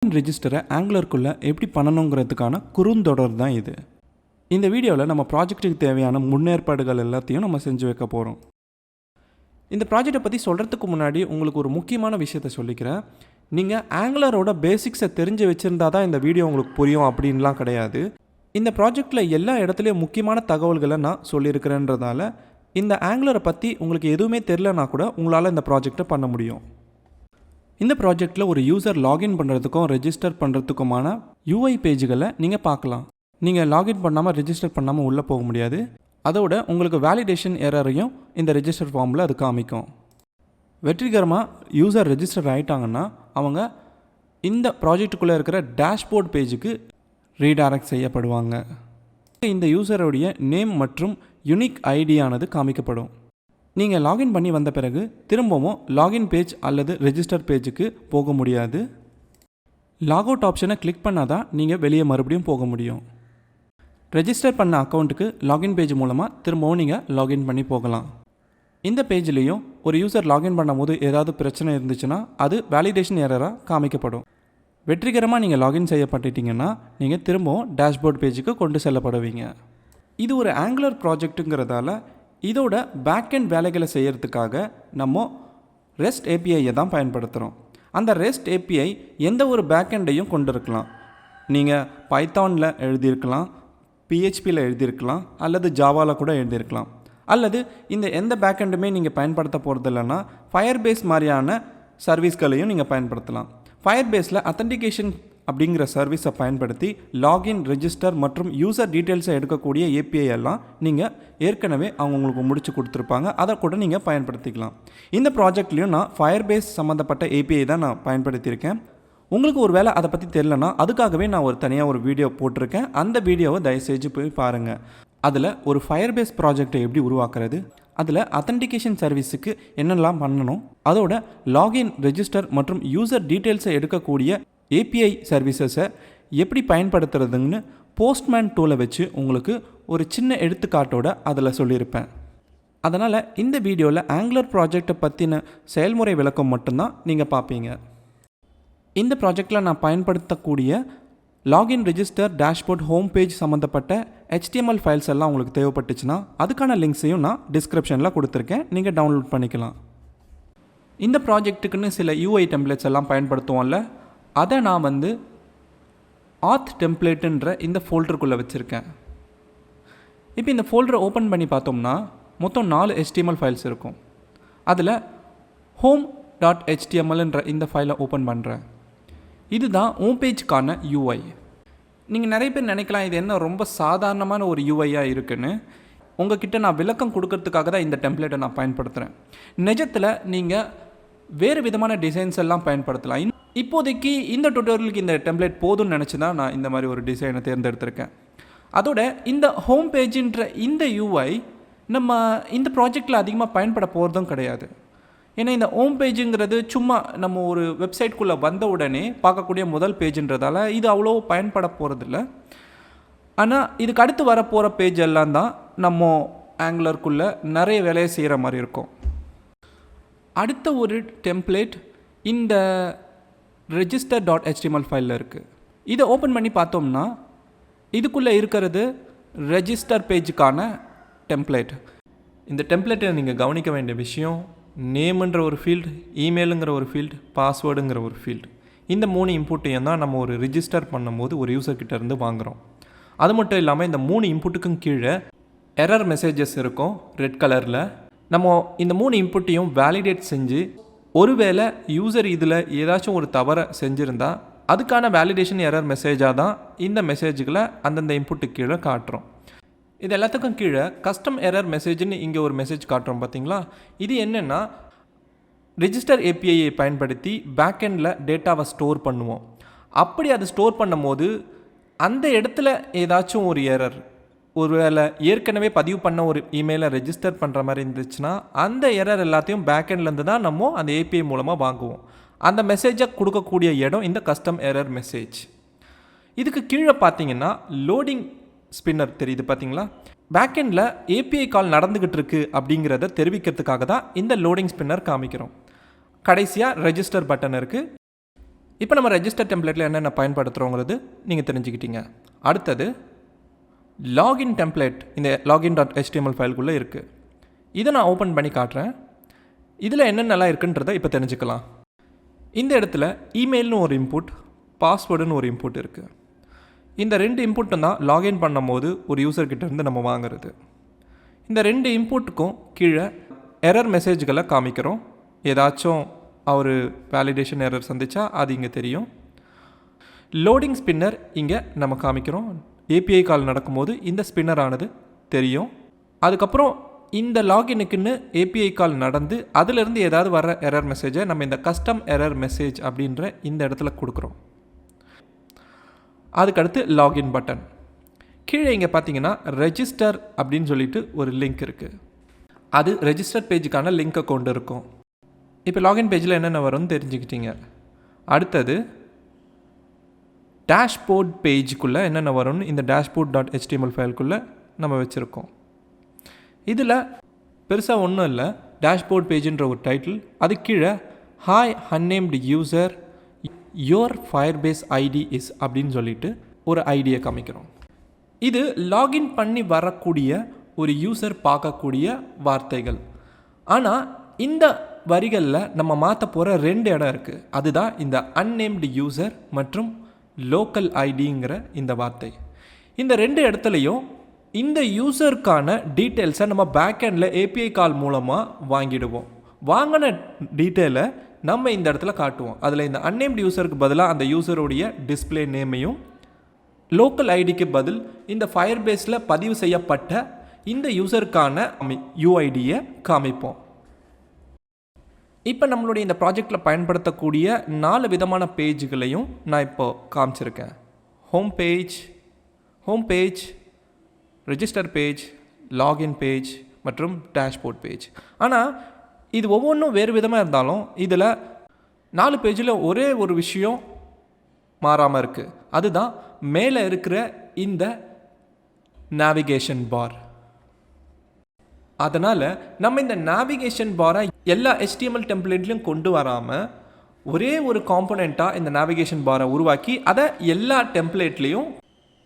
Login ரெஜிஸ்டரை ஆங்குலருக்குள்ளே எப்படி பண்ணணுங்கிறதுக்கான குறுந்தொடர் தான் இது. இந்த வீடியோவில் நம்ம ப்ராஜெக்ட்டுக்கு தேவையான முன்னேற்பாடுகள் எல்லாத்தையும் நம்ம செஞ்சு வைக்க போகிறோம். இந்த ப்ராஜெக்டை பற்றி சொல்கிறதுக்கு முன்னாடி உங்களுக்கு ஒரு முக்கியமான விஷயத்தை சொல்லிக்கிறேன். நீங்கள் ஆங்குலரோட பேசிக்ஸை தெரிஞ்சு வச்சுருந்தா தான் இந்த வீடியோ உங்களுக்கு புரியும் அப்படின்லாம் கிடையாது. இந்த ப்ராஜெக்டில் எல்லா இடத்துலையும் முக்கியமான தகவல்களை நான் சொல்லியிருக்கிறேன்றதால இந்த ஆங்குலரை பற்றி உங்களுக்கு எதுவுமே தெரிலனா கூட உங்களால் இந்த ப்ராஜெக்டை பண்ண முடியும். இந்த ப்ராஜெக்டில் ஒரு யூசர் லாகின் பண்ணுறதுக்கும் ரெஜிஸ்டர் பண்ணுறதுக்குமான யூஐ பேஜுகளை நீங்கள் பார்க்கலாம். நீங்கள் லாகின் பண்ணாமல் ரெஜிஸ்டர் பண்ணாமல் உள்ளே போக முடியாது. அதோட உங்களுக்கு வேலிடேஷன் எரரையும் இந்த ரெஜிஸ்டர் ஃபார்மில் அது காமிக்கும். வெற்றிகரமாக யூசர் ரெஜிஸ்டர் ஆகிட்டாங்கன்னா அவங்க இந்த ப்ராஜெக்டுக்குள்ளே இருக்கிற டேஷ்போர்ட் பேஜுக்கு ரீடைரக்ட் செய்யப்படுவாங்க. இந்த யூசருடைய நேம் மற்றும் யூனிக் ஐடியானது காமிக்கப்படும். நீங்கள் லாகின் பண்ணி வந்த பிறகு திரும்பவும் லாகின் பேஜ் அல்லது ரெஜிஸ்டர் பேஜுக்கு போக முடியாது. லாக் அவுட் ஆப்ஷனை கிளிக் பண்ணால் தான் நீங்கள் வெளியே மறுபடியும் போக முடியும். ரெஜிஸ்டர் பண்ண அக்கௌண்ட்டுக்கு லாகின் பேஜ் மூலமாக திரும்பவும் நீங்கள் லாகின் பண்ணி போகலாம். இந்த பேஜ்லேயும் ஒரு யூசர் லாகின் பண்ணும்போது ஏதாவது பிரச்சனை இருந்துச்சுன்னா அது வேலிடேஷன் எரராக காமிக்கப்படும். வெற்றிகரமாக நீங்கள் லாகின் செய்யப்பட்டுட்டிங்கன்னா நீங்கள் திரும்பவும் டேஷ்போர்ட் பேஜுக்கு கொண்டு செல்லப்படுவீங்க. இது ஒரு ஆங்குலர் ப்ராஜெக்ட்டுங்கிறதால இதோட பேக்கெண்ட் வேலைகளை செய்கிறதுக்காக நம்ம ரெஸ்ட் ஏபிஐயை தான் பயன்படுத்துகிறோம். அந்த ரெஸ்ட் ஏபிஐ எந்த ஒரு பேக்கெண்டையும் கொண்டு இருக்கலாம். நீங்கள் பைத்தானில் எழுதியிருக்கலாம், பிஹெச்பியில் எழுதியிருக்கலாம், அல்லது ஜாவாவில் கூட எழுதியிருக்கலாம். அல்லது இந்த எந்த பேக்கெண்டுமே நீங்கள் பயன்படுத்த போகிறது இல்லைன்னா ஃபயர்பேஸ் மாதிரியான சர்வீஸ்களையும் நீங்கள் பயன்படுத்தலாம். ஃபயர்பேஸில் அத்தன்டிகேஷன் அப்படிங்கிற சர்வீஸை பயன்படுத்தி லாகின், ரெஜிஸ்டர் மற்றும் யூசர் டீட்டெயில்ஸை எடுக்கக்கூடிய ஏபிஐ எல்லாம் நீங்கள் ஏற்கனவே அவங்க உங்களுக்கு முடிச்சு கொடுத்துருப்பாங்க. அதை கூட நீங்கள் பயன்படுத்திக்கலாம். இந்த ப்ராஜெக்ட்லேயும் நான் ஃபயர்பேஸ் சம்மந்தப்பட்ட ஏபிஐ தான் நான் பயன்படுத்தியிருக்கேன். உங்களுக்கு ஒரு வேளை அதை பற்றி தெரியலனா அதுக்காகவே நான் தனியாக ஒரு வீடியோ போட்டிருக்கேன். அந்த வீடியோவை தயவுசெய்து போய் பாருங்கள். அதில் ஒரு ஃபயர்பேஸ் ப்ராஜெக்டை எப்படி உருவாக்குறது, அதில் அத்தன்டிகேஷன் சர்வீஸுக்கு என்னெல்லாம் பண்ணணும், அதோட லாகின், ரெஜிஸ்டர் மற்றும் யூசர் டீட்டெயில்ஸை எடுக்கக்கூடிய ஏபிஐ சர்வீசஸை எப்படி பயன்படுத்துறதுன்னு போஸ்ட்மேன் டூலை வச்சு உங்களுக்கு ஒரு சின்ன எடுத்துக்காட்டோட அதில் சொல்லியிருப்பேன். அதனால் இந்த வீடியோவில் ஆங்குலர் ப்ராஜெக்டை பற்றின செயல்முறை விளக்கம் மட்டும்தான் நீங்கள் பார்ப்பீங்க. இந்த ப்ராஜெக்டில் நான் பயன்படுத்தக்கூடிய login, register, dashboard, home page சம்மந்தப்பட்ட HTML ஃபைல்ஸ் எல்லாம் உங்களுக்கு தேவைப்பட்டுச்சுன்னா அதுக்கான லிங்க்ஸையும் நான் டிஸ்கிரிப்ஷனில் கொடுத்துருக்கேன். நீங்கள் டவுன்லோட் பண்ணிக்கலாம். இந்த ப்ராஜெக்ட்டுக்குன்னு சில யூஐ டெம்ப்ளேட்ஸ் எல்லாம் பயன்படுத்துவோம்ல, அதை நான் ஆத் டெம்ப்ளேட்டுன்ற இந்த ஃபோல்டருக்குள்ளே வச்சுருக்கேன். இப்போ இந்த ஃபோல்டரை ஓப்பன் பண்ணி பார்த்தோம்னா மொத்தம் 4 HTML ஃபைல்ஸ் இருக்கும். அதில் home.htmlன்ற இந்த ஃபைலை ஓப்பன் பண்ணுறேன். இதுதான் ஹோம் பேஜுக்கான யூஐ. நீங்கள் நிறைய பேர் நினைக்கலாம் இது என்ன ரொம்ப சாதாரணமான ஒரு யூஐயாக இருக்குன்னு. உங்ககிட்ட நான் விளக்கம் கொடுக்கறதுக்காக தான் இந்த டெம்ப்ளேட்டை நான் பயன்படுத்துகிறேன். நிஜத்தில் நீங்கள் வேறு விதமான டிசைன்ஸ் எல்லாம் பயன்படுத்தலாம். இப்போதைக்கு இந்த டுட்டோரியலுக்கு இந்த டெம்ப்ளேட் போதும்னு நினச்சி தான் நான் இந்த மாதிரி ஒரு டிசைனை தேர்ந்தெடுத்திருக்கேன். அதோட இந்த ஹோம் பேஜின்ற இந்த யூஐ நம்ம இந்த ப்ராஜெக்டில் அதிகமாக பயன்பட போகிறதும் கிடையாது. ஏன்னா இந்த ஹோம் பேஜுங்கிறது சும்மா நம்ம ஒரு வெப்சைட்குள்ளே வந்த உடனே பார்க்கக்கூடிய முதல் பேஜுன்றதால இது அவ்வளோ பயன்பட போகிறதில்ல. ஆனால் இதுக்கு அடுத்து வரப்போகிற பேஜ் எல்லாம் தான் நம்ம ஆங்குலருக்குள்ளே நிறைய வேலையை செய்கிற மாதிரி இருக்கும். அடுத்த ஒரு டெம்ப்ளேட் இந்த register.html ஃபைலில் இருக்குது. இதை ஓப்பன் பண்ணி பார்த்தோம்னா இதுக்குள்ளே இருக்கிறது ரெஜிஸ்டர் பேஜுக்கான டெம்ப்ளேட். இந்த டெம்ப்ளேட்டை நீங்கள் கவனிக்க வேண்டிய விஷயம், நேமுன்ற ஒரு ஃபீல்டு, இமெயிலுங்கிற ஒரு ஃபீல்டு, பாஸ்வேர்டுங்கிற ஒரு ஃபீல்டு. இந்த 3 இன்புட்டையும் தான் நம்ம ஒரு ரிஜிஸ்டர் பண்ணும்போது ஒரு யூசர்கிட்ட இருந்து வாங்குகிறோம். அது மட்டும் இல்லாமல் இந்த 3 இன்புட்டுக்கும் கீழே எரர் மெசேஜஸ் இருக்கும் ரெட் கலரில். நம்ம இந்த 3 இன்புட்டையும் வேலிடேட் செஞ்சு ஒருவேளை யூசர் இதில் ஏதாச்சும் ஒரு தவறை செஞ்சுருந்தால் அதுக்கான வேலிடேஷன் எரர் மெசேஜாக தான் இந்த மெசேஜுகளை அந்தந்த இன்புட்டுக்கு கீழே காட்டுறோம். இது எல்லாத்துக்கும் கீழே கஸ்டம் எரர் மெசேஜ்னு இங்கே ஒரு மெசேஜ் காட்டுறோம் பார்த்தீங்களா. இது என்னென்னா ரெஜிஸ்டர் ஏபிஐயை பயன்படுத்தி பேக்கெண்டில் டேட்டாவை ஸ்டோர் பண்ணுவோம். அப்படி அதை ஸ்டோர் பண்ணும் போது அந்த இடத்துல ஏதாச்சும் ஒரு எரர், ஒருவேளை ஏற்கனவே பதிவு பண்ண ஒரு இமெயிலை ரெஜிஸ்டர் பண்ணுற மாதிரி இருந்துச்சுன்னா அந்த எரர் எல்லாத்தையும் பேக்கெண்ட்லேருந்து தான் நம்ம அந்த ஏபிஐ மூலமாக வாங்குவோம். அந்த மெசேஜை கொடுக்கக்கூடிய இடம் இந்த கஸ்டம் எரர் மெசேஜ். இதுக்கு கீழே பார்த்தீங்கன்னா லோடிங் ஸ்பின்னர் தெரியுது பார்த்தீங்களா. பேக்கெண்டில் ஏபிஐ கால் நடந்துக்கிட்டு இருக்கு அப்படிங்கிறத தெரிவிக்கிறதுக்காக தான் இந்த லோடிங் ஸ்பின்னர் காமிக்கிறோம். கடைசியாக ரெஜிஸ்டர் பட்டன் இருக்குது. இப்போ நம்ம ரெஜிஸ்டர் டெம்ப்ளேட்டில் என்னென்ன பயன்படுத்துகிறோங்கிறது நீங்கள் தெரிஞ்சுக்கிட்டீங்க. அடுத்தது லாகின் டெம்ப்ளேட் இந்த login.html ஃபைலுக்குள்ளே இருக்குது. இதை நான் ஓப்பன் பண்ணி காட்டுறேன். இதில் என்னென்னலாம் இருக்குன்றதை இப்போ தெரிஞ்சுக்கலாம். இந்த இடத்துல இமெயில்னு ஒரு இன்புட், பாஸ்வேர்டுன்னு ஒரு இன்புட் இருக்குது. இந்த 2 இன்புட்டும் தான் லாகின் பண்ணும்போது ஒரு யூசர்கிட்டேருந்து நம்ம வாங்குறது. இந்த 2 இன்புட்டுக்கும் கீழே எரர் மெசேஜ்களை காமிக்கிறோம். ஏதாச்சும் அவர் வேலிடேஷன் எரர் சந்திச்சா அது இங்கே தெரியும். லோடிங் ஸ்பின்னர் இங்கே நம்ம காமிக்கிறோம். ஏபிஐ கால் நடக்கும்போது இந்த ஸ்பின்னர் ஆனது தெரியும். அதுக்கப்புறம் இந்த லாகினுக்குன்னு ஏபிஐ கால் நடந்து அதிலிருந்து ஏதாவது வர எரர் மெசேஜை நம்ம இந்த கஸ்டம் எரர் மெசேஜ் அப்படின்ற இந்த இடத்துல கொடுக்குறோம். அதுக்கடுத்து லாகின் பட்டன். கீழே இங்கே பார்த்தீங்கன்னா ரெஜிஸ்டர் அப்படின்னு சொல்லிட்டு ஒரு லிங்க் இருக்குது. அது ரெஜிஸ்டர் பேஜுக்கான லிங்கை கொண்டு இருக்கும். இப்போ லாகின் பேஜில் என்னென்ன வரும்னு தெரிஞ்சுக்கிட்டீங்க. அடுத்தது டேஷ்போர்ட் பேஜுக்குள்ளே என்னென்ன வரும்னு இந்த dashboard.html ஃபைலுக்குள்ளே நம்ம வச்சுருக்கோம். இதில் பெருசாக ஒன்றும் இல்லை. டேஷ்போர்ட் பேஜுன்ற ஒரு டைட்டில், அது கீழே hi unnamed user your Firebase ID is அப்படின்னு சொல்லிட்டு ஒரு ஐடியை காமிக்கிறோம். இது லாகின் பண்ணி வரக்கூடிய ஒரு யூசர் பார்க்கக்கூடிய வார்த்தைகள். ஆனால் இந்த வரிகளில் நம்ம மாற்ற போகிற 2 இடம் இருக்குது. அதுதான் இந்த அன்னேம்டு யூசர் மற்றும் லோக்கல் ஐடிங்கிற இந்த வார்த்தை. இந்த 2 இடத்துலையும் இந்த யூசருக்கான டீட்டெயில்ஸை நம்ம பேக்கெண்டில் ஏபிஐ கால் மூலமாக வாங்கிடுவோம். வாங்கின டீட்டெயிலை நம்ம இந்த இடத்துல காட்டுவோம். அதில் இந்த அன்னேம்டு யூசருக்கு பதிலாக அந்த யூசருடைய டிஸ்பிளே நேமையும், லோக்கல் ஐடிக்கு பதில் இந்த ஃபயர்பேஸில் பதிவு செய்யப்பட்ட இந்த யூசருக்கான யூஐடியை காமிப்போம். இப்போ நம்மளுடைய இந்த ப்ராஜெக்டில் பயன்படுத்தக்கூடிய 4 விதமான பேஜுகளையும் நான் இப்போ காமிச்சிருக்கேன். Home page, register page, login page மற்றும் டேஷ்போர்ட் பேஜ். ஆனால் இது ஒவ்வொன்றும் வேறு விதமாக இருந்தாலும் இதில் 4 பேஜில் ஒரே ஒரு விஷயம் மாறாமல் இருக்குது. அதுதான் மேலே இருக்கிற இந்த நேவிகேஷன் பார். அதனால் நம்ம இந்த நேவிகேஷன் பாரை எல்லா HTML டெம்ப்ளேட்லையும் கொண்டு வராமல் ஒரே ஒரு காம்போனண்ட்டாக இந்த நேவிகேஷன் பாரை உருவாக்கி அதை எல்லா டெம்ப்ளேட்லேயும்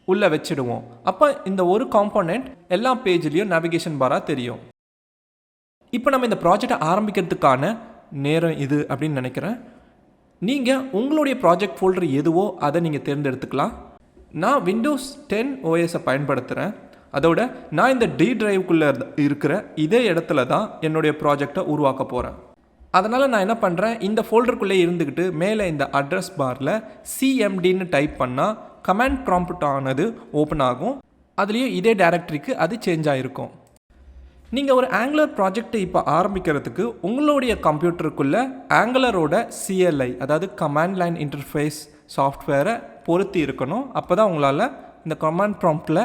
உள்ளே வச்சிடுவோம். அப்போ இந்த ஒரு காம்போனண்ட் எல்லா பேஜ்லேயும் நேவிகேஷன் பாராக தெரியும். இப்போ நம்ம இந்த ப்ராஜெக்டை ஆரம்பிக்கிறதுக்கான நேரம் இது அப்படின்னு நினைக்கிறேன். நீங்கள் உங்களுடைய ப்ராஜெக்ட் ஃபோல்டர் எதுவோ அதை நீங்கள் தேர்ந்தெடுத்துக்கலாம். நான் விண்டோஸ் 10 OSஐ பயன்படுத்துகிறேன். அதோட நான் இந்த டி டிரைவுக்குள்ளே இருக்கிற இதே இடத்துல தான் என்னுடைய ப்ராஜெக்டை உருவாக்க போகிறேன். அதனால் நான் என்ன பண்ணுறேன், இந்த ஃபோல்டருக்குள்ளே இருந்துக்கிட்டு மேலே இந்த அட்ரஸ் பாரில் CMDன்னு டைப் பண்ணால் கமாண்ட் ப்ராம்ப்ட் ஆனது ஓப்பன் ஆகும். அதுலேயும் இதே டைரக்டரிக்கு அது சேஞ்ச் ஆகிருக்கும். நீங்கள் ஒரு ஆங்குலர் ப்ராஜெக்டை இப்போ ஆரம்பிக்கிறதுக்கு உங்களுடைய கம்ப்யூட்டருக்குள்ளே ஆங்குலரோட CLI அதாவது கமாண்ட் லைன் இன்டர்ஃபேஸ் சாஃப்ட்வேரை பொருத்தி இருக்கணும். அப்போ தான் உங்களால் இந்த கமாண்ட் ப்ராம்ப்டில்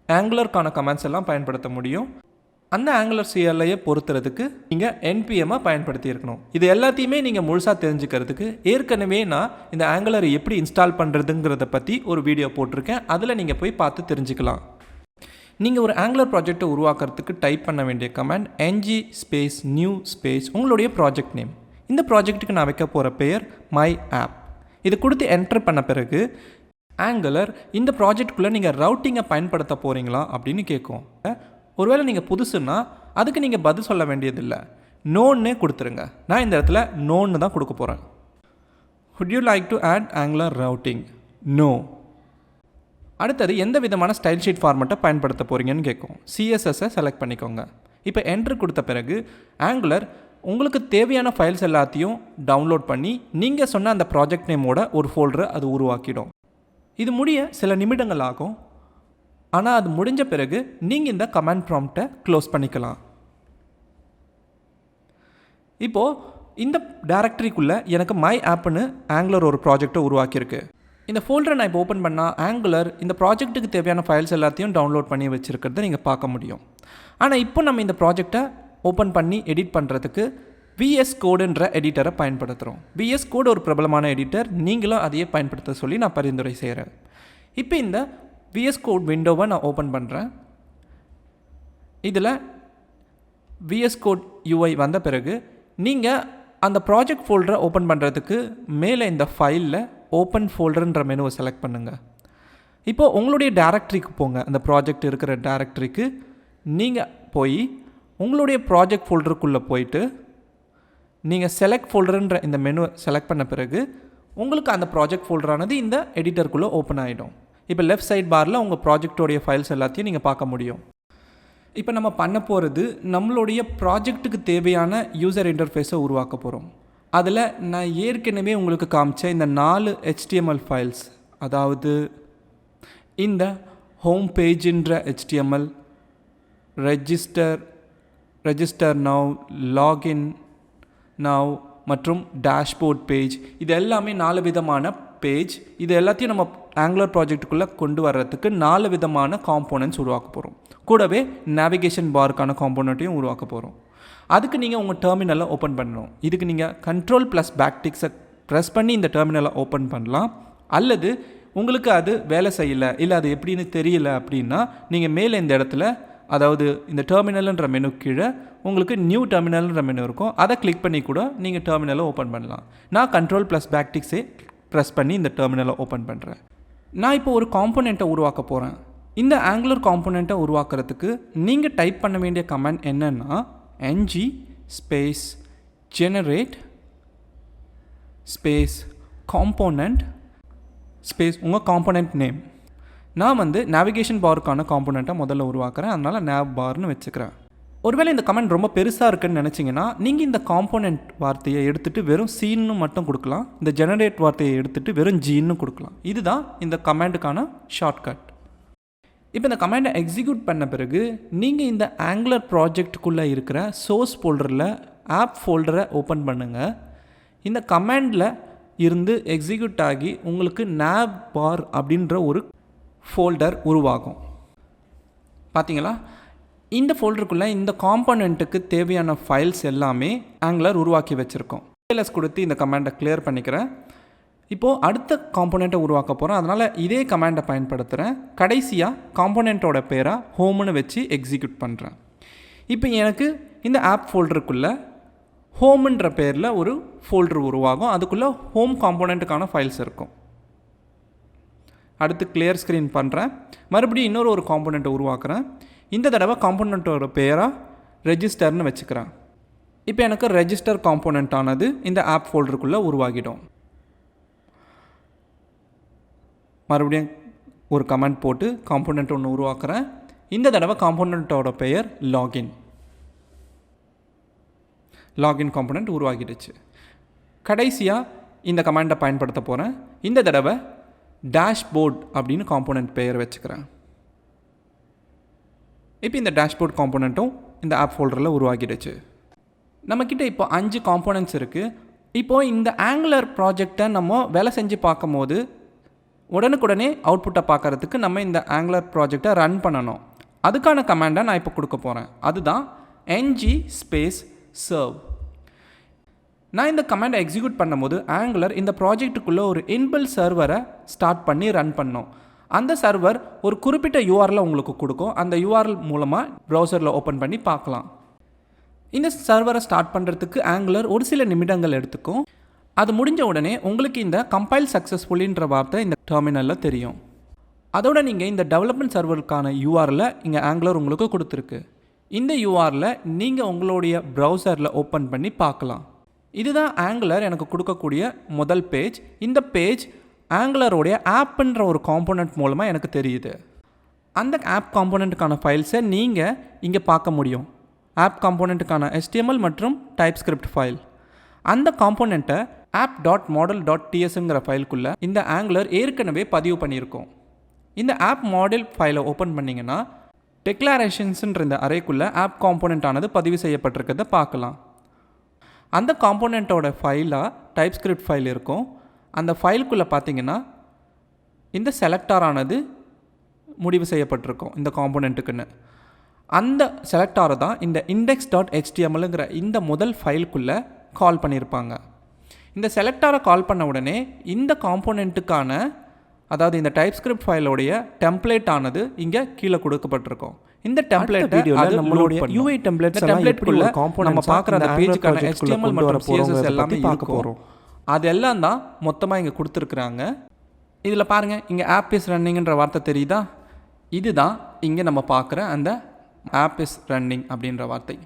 ஆங்குலருக்கான கமாண்ட்ஸ் எல்லாம் பயன்படுத்த முடியும். அந்த ஆங்குலர் CLIயை பொறுத்துறதுக்கு நீங்கள் NPMஐ பயன்படுத்தி இருக்கணும். இது எல்லாத்தையுமே நீங்கள் முழுசாக தெரிஞ்சுக்கிறதுக்கு ஏற்கனவே நான் இந்த ஆங்குலரை எப்படி இன்ஸ்டால் பண்ணுறதுங்கிறத பற்றி ஒரு வீடியோ போட்டிருக்கேன். அதில் நீங்கள் போய் பார்த்து தெரிஞ்சுக்கலாம். நீங்கள் ஒரு ஆங்குலர் ப்ராஜெக்டை உருவாக்குறதுக்கு டைப் பண்ண வேண்டிய கமாண்ட் ng_new உங்களுடைய ப்ராஜெக்ட் நேம். இந்த ப்ராஜெக்ட்டுக்கு நான் வைக்க போகிற பெயர் மை ஆப். இது கொடுத்து என்டர் பண்ண பிறகு ஆங்குலர் இந்த ப்ராஜெக்டுக்குள்ளே நீங்கள் ரவுட்டிங்கை பயன்படுத்த போகிறீங்களா அப்படின்னு கேட்கும். ஒருவேளை நீங்கள் புதுசுன்னா அதுக்கு நீங்கள் பதில் சொல்ல வேண்டியதில்லை, நோன்னே கொடுத்துருங்க. நான் இந்த இடத்துல நோன்னு தான் கொடுக்க போகிறேன். would you like to add angular routing? no. அடுத்தது எந்த விதமான ஸ்டைல் ஷீட் ஃபார்மெட்டை பயன்படுத்த போகிறீங்கன்னு கேட்கும். CSSஐ செலக்ட் பண்ணிக்கோங்க. இப்போ என்ட்ரு கொடுத்த பிறகு ஆங்குலர் உங்களுக்கு தேவையான ஃபைல்ஸ் எல்லாத்தையும் டவுன்லோட் பண்ணி நீங்கள் சொன்ன அந்த ப்ராஜெக்ட் நேமோட ஒரு ஃபோல்டரை அது உருவாக்கிடும். இது முடிய சில நிமிடங்கள் ஆகும். ஆனால் அது முடிஞ்ச பிறகு நீங்கள் இந்த கமாண்ட் ப்ராம்ப்டை க்ளோஸ் பண்ணிக்கலாம். இப்போது இந்த டைரக்டரிக்குள்ளே எனக்கு மை ஆப்னு ஆங்குலர் ஒரு ப்ராஜெக்டை உருவாக்கியிருக்கு. இந்த ஃபோல்டரை நான் இப்போ ஓப்பன் பண்ணால் ஆங்குலர் இந்த ப்ராஜெக்ட்டுக்கு தேவையான ஃபைல்ஸ் எல்லாத்தையும் டவுன்லோட் பண்ணி வச்சுருக்கிறத நீங்கள் பார்க்க முடியும். ஆனால் இப்போ நம்ம இந்த ப்ராஜெக்டை ஓப்பன் பண்ணி எடிட் பண்ணுறதுக்கு VS கோடுன்ற எடிட்டரை பயன்படுத்துகிறோம். VS கோடு ஒரு பிரபலமான எடிட்டர், நீங்களும் அதையே பயன்படுத்த சொல்லி நான் பரிந்துரை செய்கிறேன். இப்போ இந்த VS கோட் விண்டோவை நான் ஓப்பன் பண்ணுறேன். இதில் VS கோட் UI வந்த பிறகு நீங்கள் அந்த ப்ராஜெக்ட் ஃபோல்டரை ஓப்பன் பண்ணுறதுக்கு மேலே இந்த ஃபைலில் ஓப்பன் ஃபோல்டர்ன்ற மெனுவை செலக்ட் பண்ணுங்கள். இப்போது உங்களுடைய டைரக்டரிக்கு போங்க. அந்த ப்ராஜெக்ட் இருக்கிற டைரக்டரிக்கு நீங்கள் போய் உங்களுடைய ப்ராஜெக்ட் ஃபோல்டருக்குள்ளே போயிட்டு நீங்கள் செலக்ட் ஃபோல்டருன்ற இந்த மெனுவை செலக்ட் பண்ண பிறகு உங்களுக்கு அந்த ப்ராஜெக்ட் ஃபோல்டரானது இந்த எடிட்டருக்குள்ளே ஓப்பன் ஆகிடும். இப்போ லெஃப்ட் சைட் பாரில் உங்கள் ப்ராஜெக்டோடைய ஃபைல்ஸ் எல்லாத்தையும் நீங்கள் பார்க்க முடியும். இப்போ நம்ம பண்ண போகிறது நம்மளுடைய ப்ராஜெக்ட்டுக்கு தேவையான யூசர் இன்டர்ஃபேஸை உருவாக்க போகிறோம். அதில் நான் ஏற்கனவே உங்களுக்கு காமிச்ச இந்த 4 HTML ஃபைல்ஸ், அதாவது இந்த ஹோம் பேஜின்ற HTML, register now, login now மற்றும் டேஷ்போர்ட் பேஜ், இது எல்லாமே 4 விதமான பேஜ். இது எல்லாத்தையும் நம்ம ஆங்குலர் ப்ராஜெக்ட்டுக்குள்ளே கொண்டு வர்றதுக்கு 4 விதமான காம்போனன்ட்ஸ் உருவாக்க போகிறோம். கூடவே நேவிகேஷன் பாருக்கான காம்போனண்ட்டையும் உருவாக்க போகிறோம். அதுக்கு நீங்கள் உங்கள் டெர்மினலை ஓப்பன் பண்ணணும். இதுக்கு நீங்கள் Ctrl+Backticksஐ ப்ரெஸ் பண்ணி இந்த டெர்மினலை ஓப்பன் பண்ணலாம். அல்லது உங்களுக்கு அது வேலை செய்யலை, இல்லை அது எப்படின்னு தெரியல அப்படின்னா நீங்கள் மேலே இந்த இடத்துல, அதாவது இந்த டெர்மினல்ன்ற மெனு கீழே உங்களுக்கு நியூ டெர்மினல்ன்ற மெனு இருக்கும். அதை கிளிக் பண்ணி கூட நீங்கள் டெர்மினலை ஓப்பன் பண்ணலாம். நான் Ctrl+Backticksஐ ப்ரெஸ் பண்ணி இந்த டெர்மினலை ஓப்பன் பண்ணுறேன். நான் இப்போ ஒரு காம்போனெண்ட்டை உருவாக்க போகிறேன். இந்த ஆங்குலர் காம்போனெண்ட்டை உருவாக்குறதுக்கு நீங்கள் டைப் பண்ண வேண்டிய கமாண்ட் என்னென்னா ng space generate space component space உங்கள் காம்போனண்ட் நேம். நான் நேவிகேஷன் பாருக்கான காம்போனண்ட்டை முதல்ல உருவாக்குறேன், அதனால் nav பார்னு வச்சுக்கிறேன். ஒருவேளை இந்த கமெண்ட் ரொம்ப பெருசாக இருக்குன்னு நினச்சிங்கன்னா நீங்கள் இந்த காம்போனண்ட் வார்த்தையை எடுத்துகிட்டு வெறும் சீன்னு மட்டும் கொடுக்கலாம். இந்த ஜெனரேட் வார்த்தையை எடுத்துகிட்டு வெறும் ஜின்னு கொடுக்கலாம். இதுதான் இந்த கமாண்டுக்கான ஷார்ட்கட். இப்போ இந்த கமாண்டை எக்ஸிக்யூட் பண்ண பிறகு நீங்கள் இந்த ஆங்குலர் ப்ராஜெக்டுக்குள்ளே இருக்கிற சோர்ஸ் ஃபோல்டரில் ஆப் ஃபோல்டரை ஓப்பன் பண்ணுங்கள். இந்த கமாண்டில் இருந்து எக்ஸிக்யூட் ஆகி உங்களுக்கு nav bar அப்படின்ற ஒரு ஃபோல்டர் உருவாகும். பார்த்தீங்களா? இந்த ஃபோல்டருக்குள்ளே இந்த காம்போனண்ட்டுக்கு தேவையான ஃபைல்ஸ் எல்லாமே ஆங்குலர் உருவாக்கி வச்சுருக்கோம். எல்எஸ் கொடுத்து இந்த கமாண்டை கிளியர் பண்ணிக்கிறேன். இப்போது அடுத்த காம்போனண்ட்டை உருவாக்க போகிறேன், அதனால் இதே கமாண்டை பயன்படுத்துகிறேன். கடைசியாக காம்போனண்ட்டோட பேராக ஹோம்னு வச்சு எக்ஸிக்யூட் பண்ணுறேன். இப்போ எனக்கு இந்த ஆப் ஃபோல்டருக்குள்ளே ஹோம்ன்ற பேரில் ஒரு ஃபோல்டர் உருவாகும். அதுக்குள்ளே ஹோம் காம்போனண்ட்டுக்கான ஃபைல்ஸ் இருக்கும். அடுத்து கிளியர் ஸ்க்ரீன் பண்ணுறேன். மறுபடியும் இன்னொரு காம்போனண்ட்டை உருவாக்குறேன். இந்த தடவை காம்போனண்ட்டோட பேராக ரெஜிஸ்டர்னு வச்சுக்கிறேன். இப்போ எனக்கு ரெஜிஸ்டர் காம்போனண்ட் ஆனது இந்த ஆப் ஃபோல்டருக்குள்ளே உருவாகிடும். மறுபடியும் ஒரு கமெண்ட் போட்டு காம்போனண்ட் ஒன்று உருவாக்குறேன். இந்த தடவை காம்போனண்ட்டோட பெயர் லாகின் காம்போனண்ட் உருவாகிடுச்சு. கடைசியாக இந்த கமாண்டை பயன்படுத்த போகிறேன். இந்த தடவை டேஷ்போர்ட் அப்படின்னு காம்போனண்ட் பெயர் வச்சுக்கிறேன். இப்போ இந்த டேஷ்போர்ட் காம்போனண்ட்டும் இந்த ஆப் ஃபோல்டரில் உருவாகிடுச்சு. நம்மக்கிட்ட இப்போ 5 காம்போனண்ட்ஸ் இருக்குது. இப்போது இந்த ஆங்குலர் ப்ராஜெக்டை நம்ம வேலை செஞ்சு பார்க்கும்போது உடனுக்குடனே அவுட்புட்டை பார்க்குறதுக்கு நம்ம இந்த ஆங்குலர் ப்ராஜெக்டை ரன் பண்ணணும். அதுக்கான கமாண்டை நான் இப்போ கொடுக்க போகிறேன். அதுதான் ng ஸ்பேஸ் serve. நான் இந்த கமாண்டை எக்ஸிக்யூட் பண்ணும்போது ஆங்குலர் இந்த ப்ராஜெக்ட்டுக்குள்ளே ஒரு இன்பில்ட் சர்வரை ஸ்டார்ட் பண்ணி ரன் பண்ணோம். அந்த சர்வர் ஒரு குறிப்பிட்ட யூஆர்எல் உங்களுக்கு கொடுக்கும். அந்த யூஆர்எல் மூலமாக ப்ரௌசரில் ஓப்பன் பண்ணி பார்க்கலாம். இந்த சர்வரை ஸ்டார்ட் பண்ணுறதுக்கு ஆங்குலர் ஒரு சில நிமிடங்கள் எடுத்துக்கும். அது முடிஞ்ச உடனே உங்களுக்கு இந்த கம்பைல் சக்ஸஸ்ஃபுல்லின்ற வார்த்தை இந்த டெர்மினலில் தெரியும். அதோட நீங்கள் இந்த டெவலப்மெண்ட் சர்வருக்கான யூஆர்எல்லை இங்கே ஆங்குலர் உங்களுக்கு கொடுத்துருக்கு. இந்த யூஆர்எல்லை நீங்கள் உங்களுடைய ப்ரௌசரில் ஓப்பன் பண்ணி பார்க்கலாம். இதுதான் ஆங்குலர் எனக்கு கொடுக்கக்கூடிய முதல் பேஜ். இந்த பேஜ் ஆங்குலரோடைய ஆப்புன்ற ஒரு காம்போனண்ட் மூலமாக எனக்கு தெரியுது. அந்த ஆப் காம்போனண்ட்டுக்கான ஃபைல்ஸை நீங்கள் இங்கே பார்க்க முடியும். ஆப் காம்போனண்ட்டுக்கான HTML மற்றும் TypeScript ஃபைல். அந்த காம்போனண்ட்டை app.model.tsங்கிற ஃபைலுக்குள்ளே இந்த ஆங்குலர் ஏற்கனவே பதிவு பண்ணியிருக்கோம். இந்த ஆப் மாடல் ஃபைலை ஓப்பன் பண்ணிங்கன்னா டெக்ளரேஷன்ஸுன்ற இந்த அறைக்குள்ளே ஆப் காம்போனண்ட் ஆனது பதிவு செய்யப்பட்டிருக்கிறத பார்க்கலாம். அந்த காம்போனண்ட்டோட ஃபைலாக TypeScript ஃபைல் இருக்கும். அந்த ஃபைலுக்குள்ளே பார்த்தீங்கன்னா இந்த செலக்டாரானது முடிவு செய்யப்பட்டிருக்கும் இந்த காம்போனண்ட்டுக்குன்னு. அந்த செலக்டாரை தான் இந்த index.htmlங்கிற இந்த முதல் ஃபைலுக்குள்ளே கால் பண்ணியிருப்பாங்க. இந்த செலக்டாரை கால் பண்ண உடனே இந்த காம்போனண்ட்டுக்கான, அதாவது இந்த TypeScript ஃபைலோடைய டெம்ப்ளேட் ஆனது இங்கே கீழே கொடுக்கப்பட்டிருக்கும். இந்த டெம்ப்ளேட் வீடியோல நம்மளுடைய UI டெம்ப்ளேட்ஸ் எல்லாம் எப்படி ஒரு காம்போனன்ட் நம்ம பார்க்குற அந்த பேஜுக்கான HTML மற்றும் CSS எல்லாமே பார்க்க போகிறோம். அதெல்லாம் தான் மொத்தமாக இங்கே கொடுத்துருக்குறாங்க. இதில் பாருங்கள், இங்கே ஆப் இஸ் ரன்னிங்ன்ற வார்த்தை தெரியுதா? இதுதான் இங்கே நம்ம பார்க்குற அந்த ஆப் இஸ் ரன்னிங் அப்படின்ற வார்த்தை.